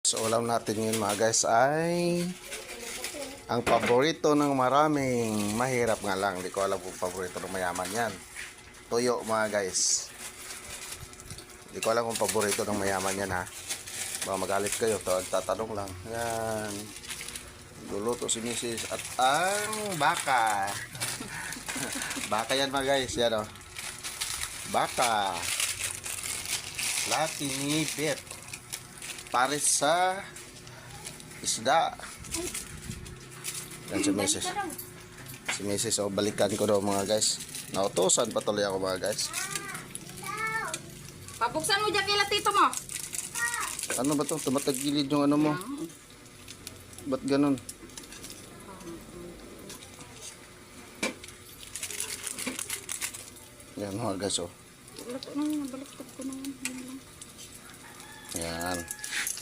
So ulam natin ngayon mga guys ay ang paborito ng maraming, mahirap nga lang, hindi ko alam kung paborito ng mayaman yan. Tuyo mga guys. Hindi ko alam kung paborito ng mayaman yan ha. Baka magalit kayo, tatanong lang. Yan. Luluto si Mrs. at ang baka. Baka yan mga guys, yan o. Baka. Lati ni Bet. Pares sa isda. Yan si Mrs. Si Mrs. O, balikan ko daw mga guys. Nautosan patuloy ako mga guys. Pabuksan mo dyan kila tito mo. Ano ba to? Tumatagilid yung ano mo. Ba't ganun? Yan mga guys o. Baliktad ko na yan. Yan.